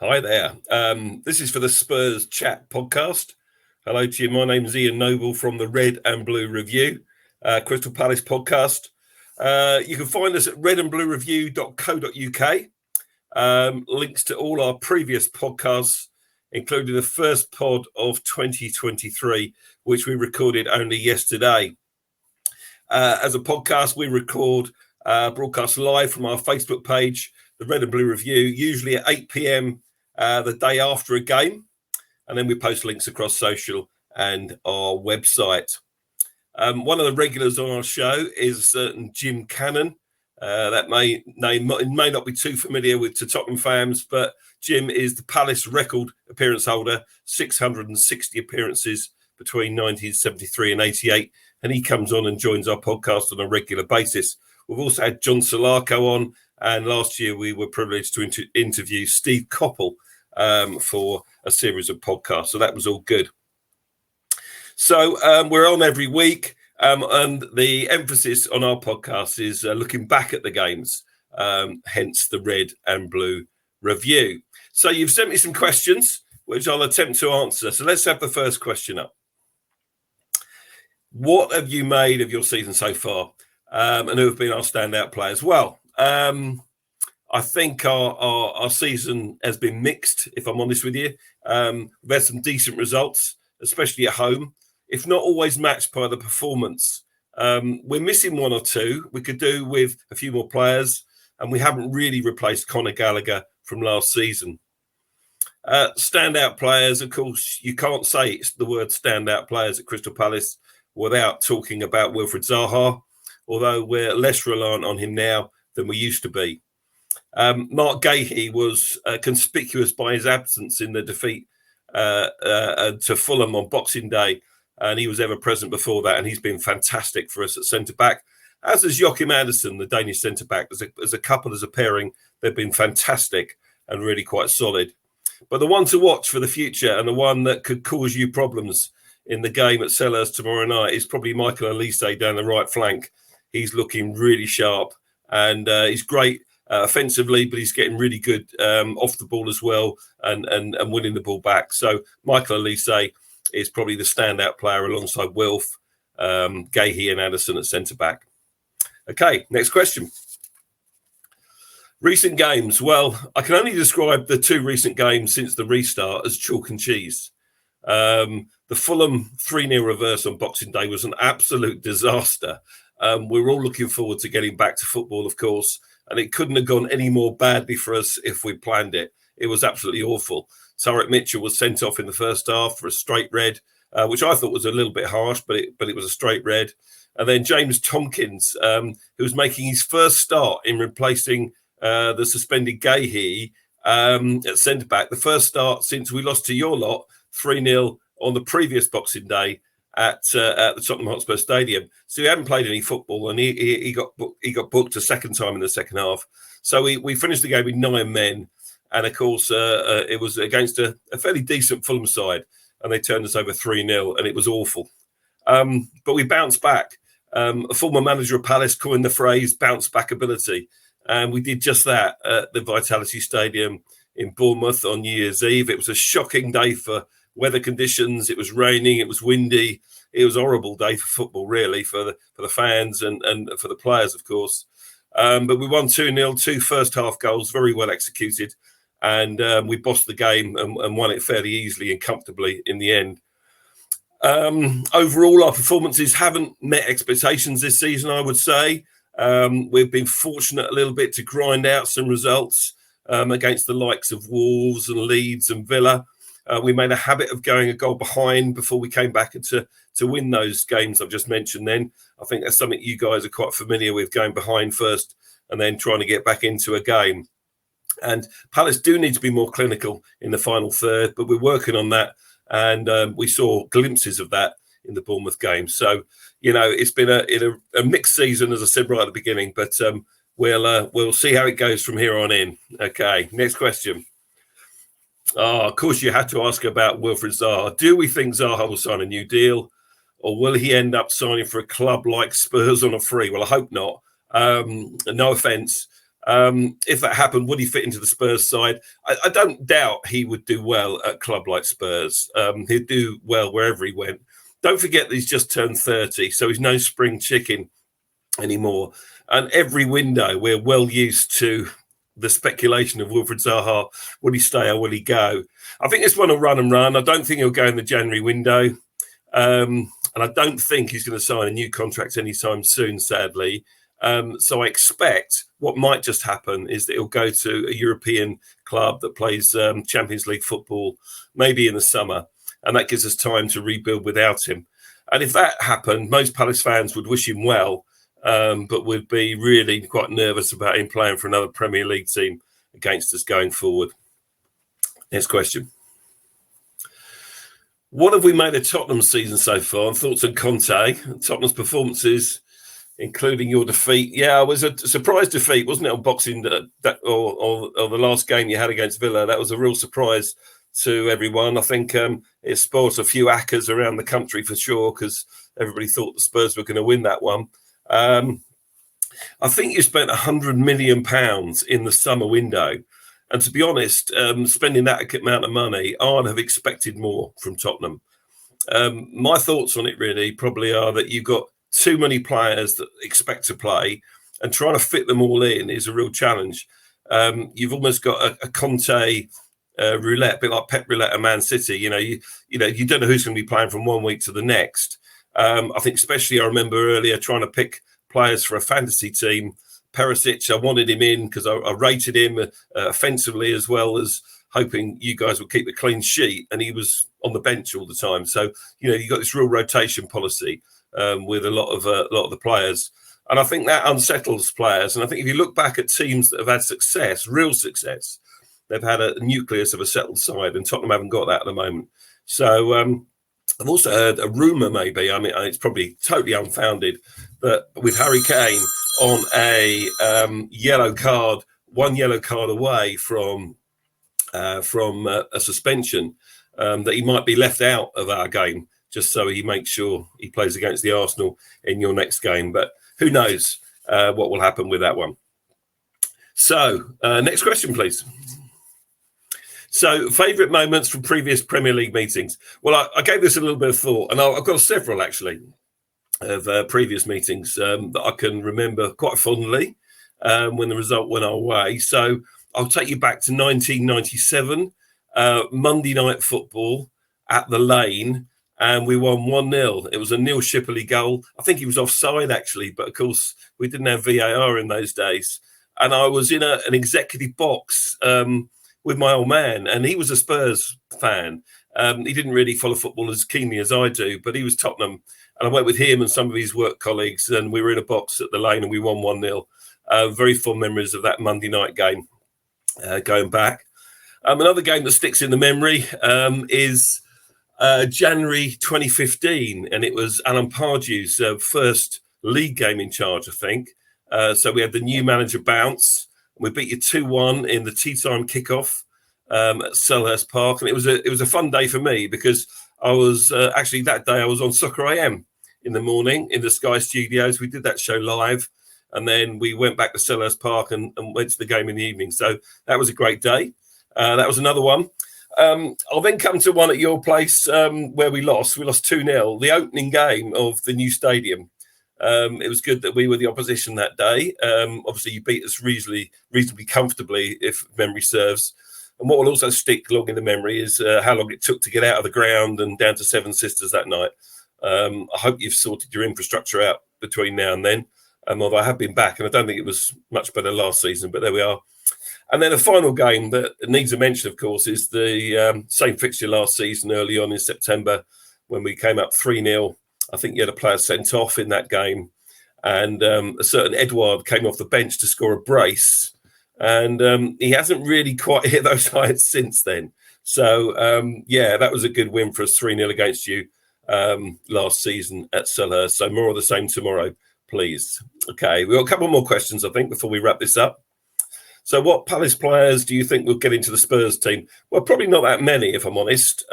Hi there. This is for the Spurs Chat podcast. Hello to you. My name is Ian Noble from the Red and Blue Review, Crystal Palace podcast. You can find us at redandbluereview.co.uk. Links to all our previous podcasts, including the first pod of 2023, which we recorded only yesterday. As a podcast, we broadcast live from our Facebook page, the Red and Blue Review, usually at 8 p.m. The day after a game, and then we post links across social and our website. One of the regulars on our show is a certain Jim Cannon. That may not be too familiar to Tottenham fans, but Jim is the Palace record appearance holder, 660 appearances between 1973 and 88, and he comes on and joins our podcast on a regular basis. We've also had John Solarco on, and last year we were privileged to interview Steve Coppell for a series of podcasts. So that was all good. So we're on every week, and the emphasis on our podcast is looking back at the games, hence the Red and Blue Review. So you've sent me some questions, which I'll attempt to answer. So let's have the first question up. What have you made of your season so far? And who have been our standout players? Well, I think our season has been mixed, if I'm honest with you. We've had some decent results, especially at home, if not always matched by the performance. We're missing one or two. We could do with a few more players, and we haven't really replaced Conor Gallagher from last season. Standout players, of course, you can't say it's the word standout players at Crystal Palace without talking about Wilfried Zaha, although we're less reliant on him now than we used to be. Mark Gahey was conspicuous by his absence in the defeat to Fulham on Boxing Day, and he was ever present before that, and he's been fantastic for us at centre-back, as is Joachim Andersen, the Danish centre-back. As a couple, as a pairing, they've been fantastic and really quite solid. But the one to watch for the future, and the one that could cause you problems in the game at Selhurst tomorrow night, is probably Michael Elise down the right flank. He's looking really sharp, and he's great offensively, but he's getting really good off the ball as well, and winning the ball back. So Michael Elise is probably the standout player alongside Wilf, Gahey and Andersen at centre-back. Okay, next question. Recent games. Well, I can only describe the two recent games since the restart as chalk and cheese. The Fulham 3-0 reverse on Boxing Day was an absolute disaster. We're all looking forward to getting back to football, of course, and it couldn't have gone any more badly for us if we planned it. It was absolutely awful. Tarek Mitchell was sent off in the first half for a straight red, which I thought was a little bit harsh, but it was a straight red. And then James Tompkins, who was making his first start in replacing the suspended Gahey at centre-back, the first start since we lost to your lot 3-0 on the previous Boxing Day at the Tottenham Hotspur Stadium. So he hadn't played any football, and he got booked a second time in the second half. So we finished the game with 9 men, and of course it was against a fairly decent Fulham side, and they turned us over 3-0, and it was awful. But we bounced back. A former manager of Palace coined the phrase "bounce back ability," and we did just that at the Vitality Stadium in Bournemouth on New Year's Eve. It was a shocking day for weather conditions. It was raining, it was windy. It was a horrible day for football, really, for the fans and for the players, of course. But we won 2-0, 2 first half goals, very well executed. And we bossed the game and won it fairly easily and comfortably in the end. Overall, our performances haven't met expectations this season, I would say. We've been fortunate a little bit to grind out some results against the likes of Wolves and Leeds and Villa. We made a habit of going a goal behind before we came back to win those games I've just mentioned then. I think that's something you guys are quite familiar with, going behind first and then trying to get back into a game. And Palace do need to be more clinical in the final third, but we're working on that. And we saw glimpses of that in the Bournemouth game. So, it's been a mixed season, as I said right at the beginning, but we'll see how it goes from here on in. Okay, next question. Of course, you had to ask about Wilfried Zaha. Do we think Zaha will sign a new deal, or will he end up signing for a club like Spurs on a free? Well, I hope not. No offence. If that happened, would he fit into the Spurs side? I don't doubt he would do well at a club like Spurs. He'd do well wherever he went. Don't forget that he's just turned 30, so he's no spring chicken anymore. And every window, we're well used to the speculation of Wilfried Zaha. Will he stay or will he go? I think this one will run and run. I don't think he'll go in the January window. And I don't think he's going to sign a new contract anytime soon, sadly. So I expect what might just happen is that he'll go to a European club that plays Champions League football, maybe in the summer. And that gives us time to rebuild without him. And if that happened, most Palace fans would wish him well, but would be really quite nervous about him playing for another Premier League team against us going forward. Next question. What have we made of Tottenham's season so far? And thoughts on Conte, Tottenham's performances, including your defeat. Yeah, it was a surprise defeat, wasn't it, on Boxing or the last game you had against Villa? That was a real surprise to everyone. I think it spoiled a few acres around the country for sure, because everybody thought the Spurs were going to win that one. I think you spent £100 million in the summer window. And to be honest, spending that amount of money, I'd have expected more from Tottenham. My thoughts on it really probably are that you've got too many players that expect to play, and trying to fit them all in is a real challenge. You've almost got a Conte roulette, a bit like Pep roulette at Man City. You don't know who's going to be playing from one week to the next. I think especially I remember earlier trying to pick players for a fantasy team. Perisic, I wanted him in because I rated him offensively, as well as hoping you guys would keep a clean sheet, and he was on the bench all the time. So you got this real rotation policy with a lot of the players, and I think that unsettles players. And I think if you look back at teams that have had success, real success, they've had a nucleus of a settled side, and Tottenham haven't got that at the moment. So I've also heard a rumour, maybe, I mean, it's probably totally unfounded, that with Harry Kane on a yellow card, one yellow card away from a suspension, that he might be left out of our game, just so he makes sure he plays against the Arsenal in your next game. But who knows what will happen with that one. So next question, please. So, favourite moments from previous Premier League meetings. Well, I gave this a little bit of thought, and I've got several, actually, of previous meetings that I can remember quite fondly when the result went our way. So, I'll take you back to 1997, Monday Night Football at the Lane, and we won 1-0. It was a Neil Shipley goal. I think he was offside, actually, but, of course, we didn't have VAR in those days. And I was in an executive box with my old man, and he was a Spurs fan. He didn't really follow football as keenly as I do, but he was Tottenham. And I went with him and some of his work colleagues, and we were in a box at the Lane, and we won 1-0. Very fond memories of that Monday night game going back. Another game that sticks in the memory is January 2015, and it was Alan Pardew's first league game in charge, I think. So we had the new manager bounce. We beat you 2-1 in the tea time kickoff at Selhurst Park, and it was a fun day for me because I was actually that day I was on Soccer AM in the morning in the Sky Studios. We did that show live, and then we went back to Selhurst Park and went to the game in the evening. So that was a great day. That was another one. I'll then come to one at your place where we lost. We lost 2-0, the opening game of the new stadium. It was good that we were the opposition that day. Obviously, you beat us reasonably comfortably, if memory serves. And what will also stick long in the memory is how long it took to get out of the ground and down to Seven Sisters that night. I hope you've sorted your infrastructure out between now and then. Although I have been back, and I don't think it was much better last season, but there we are. And then a final game that needs a mention, of course, is the same fixture last season, early on in September, when we came up 3-0. I think you had a player sent off in that game, and a certain Edouard came off the bench to score a brace, and he hasn't really quite hit those heights since then. So, that was a good win for us, 3-0 against you last season at Selhurst. So more of the same tomorrow, please. Okay, we've got a couple more questions, I think, before we wrap this up. So what Palace players do you think will get into the Spurs team? Well, probably not that many, if I'm honest.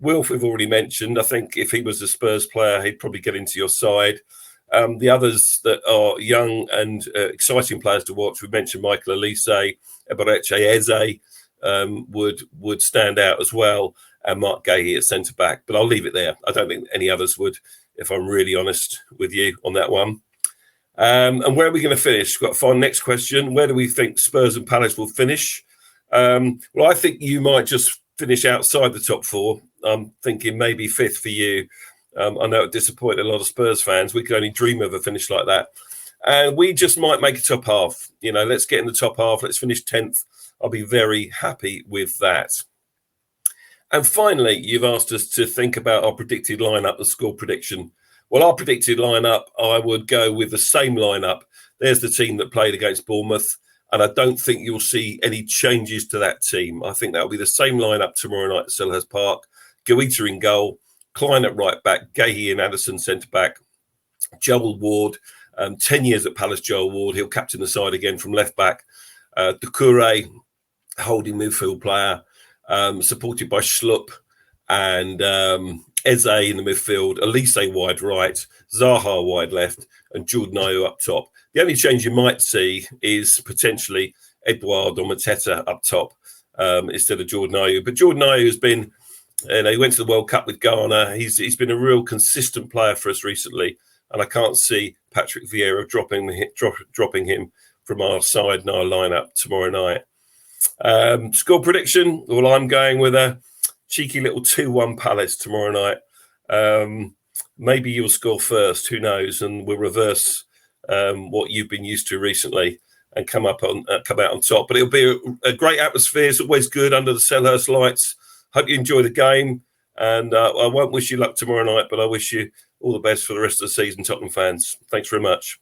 Wilf, we've already mentioned. I think if he was a Spurs player, he'd probably get into your side. The others that are young and exciting players to watch, we mentioned Michael Elise, Eberechi Eze would stand out as well, and Mark Gahey at centre back. But I'll leave it there. I don't think any others would, if I'm really honest with you on that one. And where are we going to finish? We've got to find next question. Where do we think Spurs and Palace will finish? Well, I think you might just finish outside the top four. I'm thinking maybe fifth for you. I know it disappointed a lot of Spurs fans. We could only dream of a finish like that. And we just might make a top half. Let's get in the top half. Let's finish 10th. I'll be very happy with that. And finally, you've asked us to think about our predicted lineup, the score prediction. Well, our predicted lineup, I would go with the same lineup. There's the team that played against Bournemouth, and I don't think you'll see any changes to that team. I think that'll be the same lineup tomorrow night at Selhurst Park. Guaita in goal, Klein at right back, Gahey and Addison centre back, Joel Ward, 10 years at Palace, Joel Ward. He'll captain the side again from left back. Doucouré, holding midfield player, supported by Schlupp and Eze in the midfield, Elise wide right, Zaha wide left, and Jordan Ayew up top. The only change you might see is potentially Edouard or Mateta up top instead of Jordan Ayew. But Jordan Ayew has been, he went to the World Cup with Ghana. He's been a real consistent player for us recently, and I can't see Patrick Vieira dropping him from our side and our lineup tomorrow night. Score prediction, well, I'm going with a cheeky little 2-1 Palace tomorrow night. Maybe you'll score first, who knows, and we'll reverse what you've been used to recently and come out on top. But it'll be a great atmosphere. It's always good under the Selhurst lights. Hope you enjoy the game, and I won't wish you luck tomorrow night, but I wish you all the best for the rest of the season, Tottenham fans. Thanks very much.